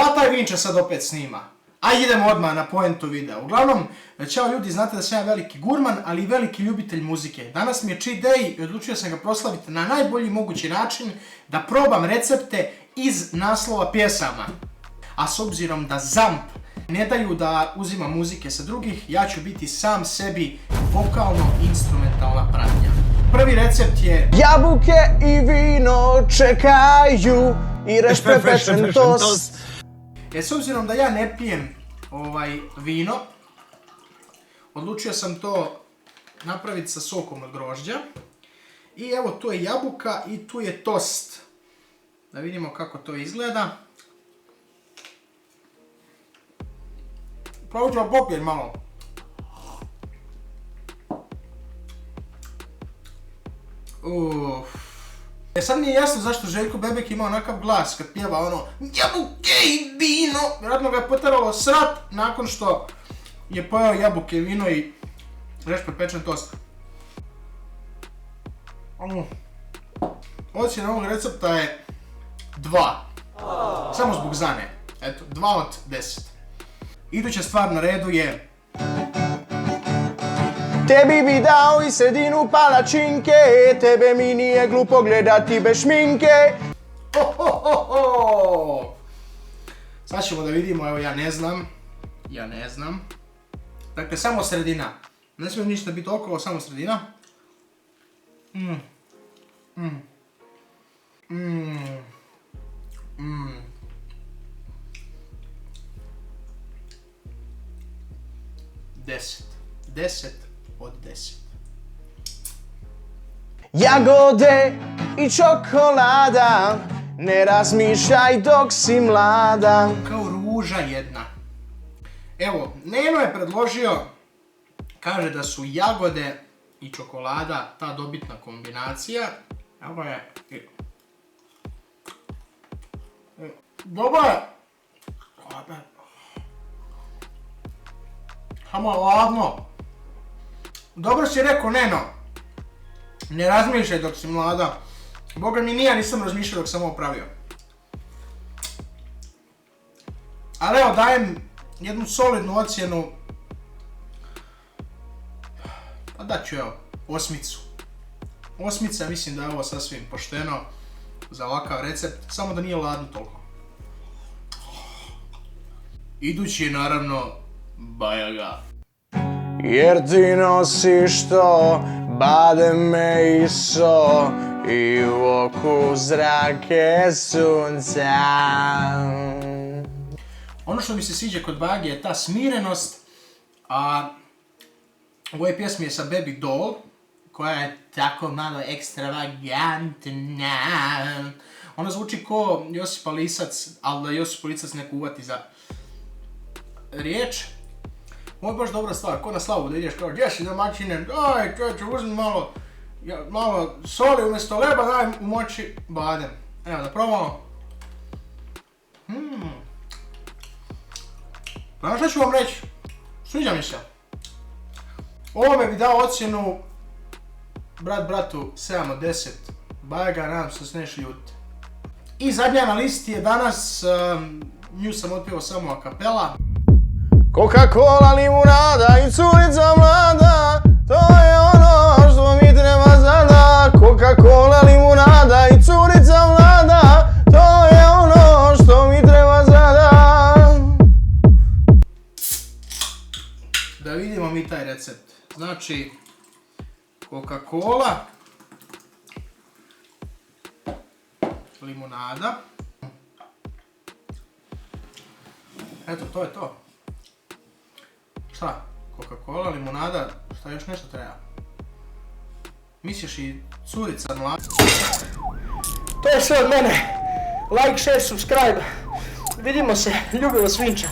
Šta taj Vinče sad opet snima? A idemo odmah na poentu videa. Uglavnom, ćao ljudi, znate da sam ja veliki gurman, ali i veliki ljubitelj muzike. Danas mi je cheat day i odlučio sam ga proslaviti na najbolji mogući način da probam recepte iz naslova pjesama. A s obzirom da ZAMP ne daju da uzimam muzike sa drugih, ja ću biti sam sebi vokalno-instrumentalna pratnja. Prvi recept je... Jabuke i vino čekaju i rešpe pečen tost. S obzirom da ja ne pijem vino, odlučio sam to napraviti sa sokom od grožđa. I evo tu je jabuka i tu je tost. Da vidimo kako to izgleda. Pravo ću vam popijem malo. Sad mi je jasno zašto Željko Bebek ima onakav glas kad pjeva ono jabuke i vino. Vjerojatno ga je poteralo srat nakon što je pojeo jabuke, vino i rešpe pečen tost. Ocjena ovog recepta je 2. Samo zbog Zane. Eto, 2 od 10. Iduća stvar na redu je... Tebi bi dao i sredinu palačinke, tebe mi nije glupo gledati bez šminke. Sad ćemo da vidimo, evo ja ne znam. Dakle, samo sredina. Ne smije ništa biti okolo, samo sredina. 10 od 10. Jagode i čokolada, ne razmišljaj dok si mlada. Kao ruža jedna. Evo, Neno je predložio, kaže da su jagode i čokolada ta dobitna kombinacija. Evo je... Dobro je. Samo ladno. Dobro si rekao, Neno. Ne razmišljaj dok si mlada. Boga mi nije, nisam razmišljao dok sam ovo pravio. Ali evo, dajem jednu solidnu ocjenu. Pa dat ću evo, 8. 8, mislim da je ovo sasvim pošteno za ovakav recept. Samo da nije ladno toliko. Idući je naravno Bajaga. Jer ti nosiš to, bade me i so, i u oku zrake sunca. Ono što mi se sviđa kod Bajage je ta smirenost, a u ovoj pjesmi je sa Baby Doll, koja je tako malo ekstravagantna. Ona zvuči ko Josipa Lisac, ali da Josipa Lisac neko uvati za riječ. Ovo je baš dobra stvar, ko na slavu da ideš kao gdje si domaćine, daj čovječe uzmi malo soli umjesto leba, daj umoči badem. Evo da probamo. Pa što ću vam reći? Sviđa mi se. Ovome bi dao ocjenu brat bratu 7 od 10. Bajaga, nadam se da se neš ljuti. I zadnja na listi je danas, nju sam otpio samo a kapela. Coca-Cola, limunada i curica mlada, to je ono što mi treba sada. Coca-Cola, limunada i curica mlada, to je ono što mi treba sada. Da vidimo mi taj recept. Znači, Coca-Cola, limunada. Eto, to je to. Šta? Coca-Cola, limunada, šta još nešto treba? Misliš i curica mlada? To je sve od mene. Like, share, subscribe. Vidimo se. Ljubi vas Vinča.